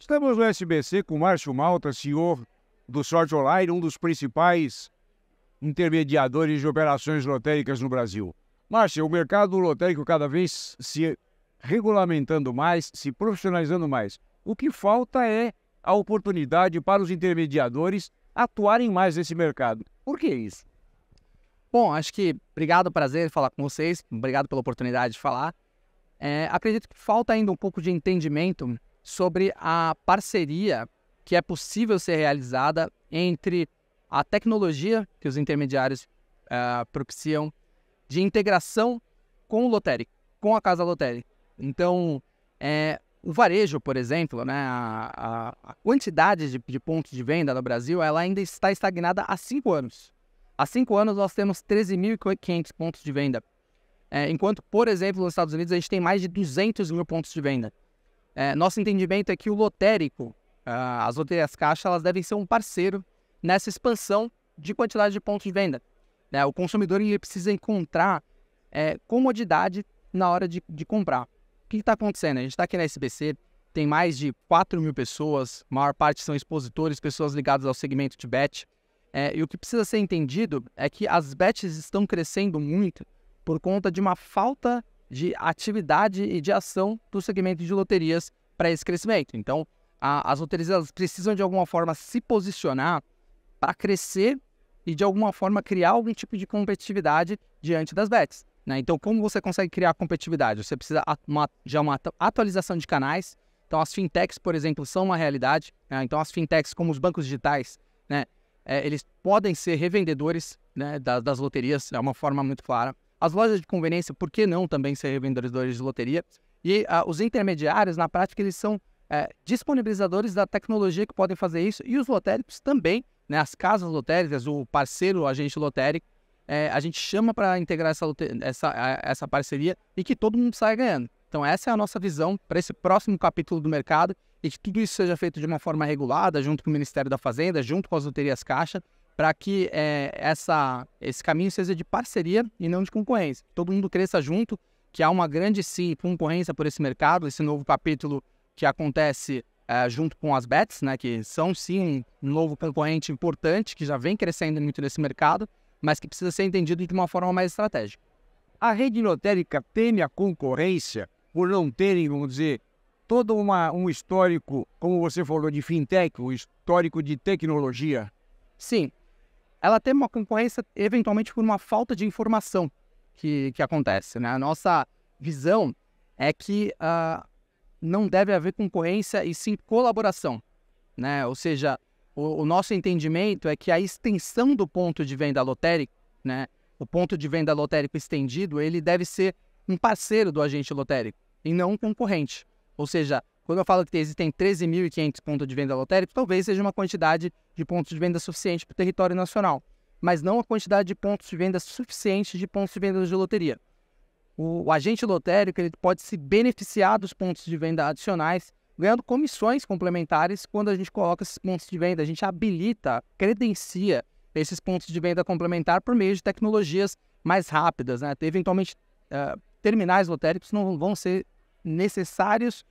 Estamos no SBC com Márcio Malta, CEO do Sorte Online, um dos principais intermediadores de operações lotéricas no Brasil. Márcio, o mercado lotérico cada vez se regulamentando mais, se profissionalizando mais. O que falta é a oportunidade para os intermediadores atuarem mais nesse mercado. Por que isso? Bom, acho que obrigado, prazer falar com vocês, obrigado pela oportunidade de falar. Acredito que falta ainda um pouco de entendimento sobre a parceria que é possível ser realizada entre a tecnologia que os intermediários propiciam de integração com o lotérico, com a casa lotérica. Então, o varejo, por exemplo, né, a quantidade de pontos de venda no Brasil, ela ainda está estagnada há 5 anos. Há 5 anos nós temos 13.500 pontos de venda, enquanto, por exemplo, nos Estados Unidos a gente tem mais de 200 mil pontos de venda. Nosso entendimento é que o lotérico, as loterias caixa, elas devem ser um parceiro nessa expansão de quantidade de pontos de venda. O consumidor ele precisa encontrar comodidade na hora de comprar. O que está acontecendo? A gente está aqui na SBC, tem mais de 4 mil pessoas, a maior parte são expositores, pessoas ligadas ao segmento de bet. E o que precisa ser entendido é que as bets estão crescendo muito por conta de uma falta de atividade e de ação do segmento de loterias para esse crescimento. Então, as loterias elas precisam de alguma forma se posicionar para crescer e de alguma forma criar algum tipo de competitividade diante das bets, né? Então, como você consegue criar competitividade? Você precisa de uma atualização de canais. Então, as fintechs, por exemplo, são uma realidade, né? Então, as fintechs, como os bancos digitais, né? Eles podem ser revendedores, né, das loterias, é uma forma muito clara. As lojas de conveniência, por que não também ser revendedores de loteria? E os intermediários, na prática, eles são disponibilizadores da tecnologia que podem fazer isso. E os lotéricos também, né, as casas lotéricas, o parceiro, o agente lotérico, a gente chama para integrar essa parceria e que todo mundo saia ganhando. Então essa é a nossa visão para esse próximo capítulo do mercado e que tudo isso seja feito de uma forma regulada, junto com o Ministério da Fazenda, junto com as loterias caixa, para que esse caminho seja de parceria e não de concorrência. Todo mundo cresça junto, que há uma grande, sim, concorrência por esse mercado, esse novo capítulo que acontece junto com as bets, né, que são, sim, um novo concorrente importante, que já vem crescendo muito nesse mercado, mas que precisa ser entendido de uma forma mais estratégica. A rede lotérica teme a concorrência por não terem, vamos dizer, todo um histórico, como você falou, de fintech, um histórico de tecnologia? Sim, ela tem uma concorrência eventualmente por uma falta de informação que acontece, né? A nossa visão é que não deve haver concorrência e sim colaboração, né? Ou seja, o nosso entendimento é que a extensão do ponto de venda lotérico, né? O ponto de venda lotérico estendido, ele deve ser um parceiro do agente lotérico e não um concorrente. Ou seja, quando eu falo que existem 13.500 pontos de venda lotéricos, talvez seja uma quantidade de pontos de venda suficiente para o território nacional, mas não a quantidade de pontos de venda suficiente de pontos de venda de loteria. O agente lotérico ele pode se beneficiar dos pontos de venda adicionais, ganhando comissões complementares quando a gente coloca esses pontos de venda. A gente habilita, credencia esses pontos de venda complementar por meio de tecnologias mais rápidas, né? Eventualmente, terminais lotéricos não vão ser necessários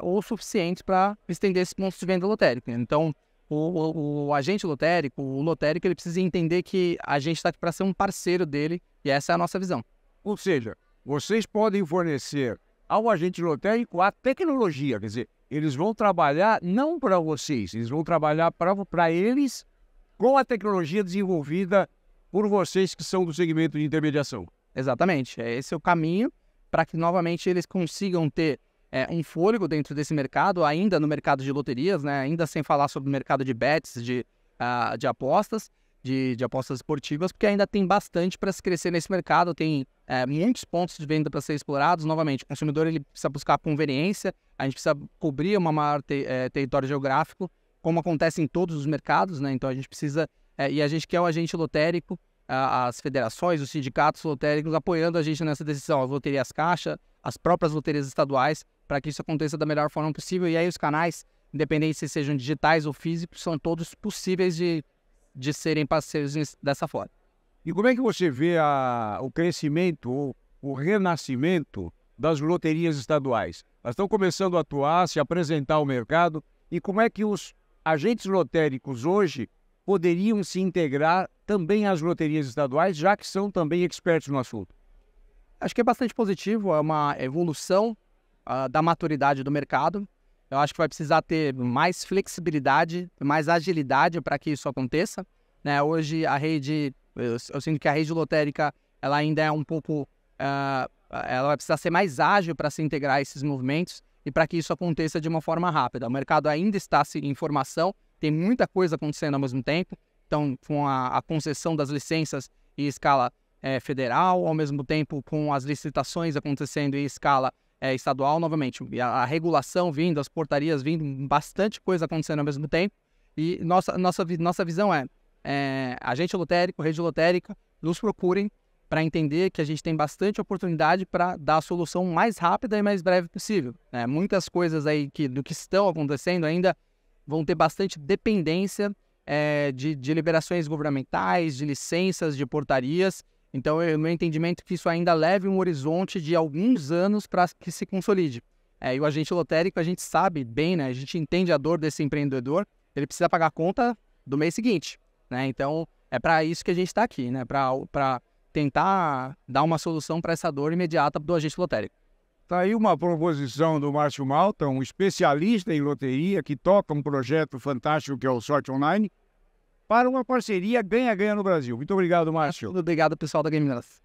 ou suficientes para estender esses pontos de venda lotérico. Então, o agente lotérico, o lotérico, ele precisa entender que a gente está aqui para ser um parceiro dele e essa é a nossa visão. Ou seja, vocês podem fornecer ao agente lotérico a tecnologia, quer dizer, eles vão trabalhar não para vocês, eles vão trabalhar para eles com a tecnologia desenvolvida por vocês que são do segmento de intermediação. Exatamente, esse é o caminho para que novamente eles consigam ter um fôlego dentro desse mercado, ainda no mercado de loterias, né? Ainda sem falar sobre o mercado de bets, de apostas, de apostas esportivas, porque ainda tem bastante para se crescer nesse mercado, tem muitos pontos de venda para ser explorados. Novamente, o consumidor ele precisa buscar conveniência, a gente precisa cobrir uma maior território geográfico, como acontece em todos os mercados, né? Então a gente precisa, e a gente quer o agente lotérico, as federações, os sindicatos lotéricos apoiando a gente nessa decisão, as loterias caixa, as próprias loterias estaduais, para que isso aconteça da melhor forma possível. E aí os canais, independente se sejam digitais ou físicos, são todos possíveis de serem parceiros dessa forma. E como é que você vê o crescimento, o renascimento das loterias estaduais? Elas estão começando a atuar, se apresentar ao mercado. e como é que os agentes lotéricos hoje poderiam se integrar também às loterias estaduais, já que são também expertos no assunto? Acho que é bastante positivo, é uma evolução da maturidade do mercado. Eu acho que vai precisar ter mais flexibilidade, mais agilidade para que isso aconteça, né? Hoje a rede, eu sinto que a rede lotérica ela ainda é um pouco, ela vai precisar ser mais ágil para se integrar a esses movimentos e para que isso aconteça de uma forma rápida. O mercado ainda está em formação, tem muita coisa acontecendo ao mesmo tempo, então com a concessão das licenças em escala federal, ao mesmo tempo com as licitações acontecendo em escala estadual, novamente, a regulação vindo, as portarias vindo, bastante coisa acontecendo ao mesmo tempo, e nossa visão agente lotérico, rede lotérica, nos procurem para entender que a gente tem bastante oportunidade para dar a solução mais rápida e mais breve possível, né? Muitas coisas aí do que estão acontecendo ainda vão ter bastante dependência de liberações governamentais, de licenças, de portarias. Então, meu entendimento é que isso ainda leve um horizonte de alguns anos para que se consolide. E o agente lotérico, a gente sabe bem, né? A gente entende a dor desse empreendedor, ele precisa pagar a conta do mês seguinte, né? Então, é para isso que a gente está aqui, né? Para tentar dar uma solução para essa dor imediata do agente lotérico. Está aí uma proposição do Márcio Malta, um especialista em loteria, que toca um projeto fantástico que é o Sorte Online, para uma parceria ganha-ganha no Brasil. Muito obrigado, Márcio. Muito obrigado, pessoal da Game Nuts.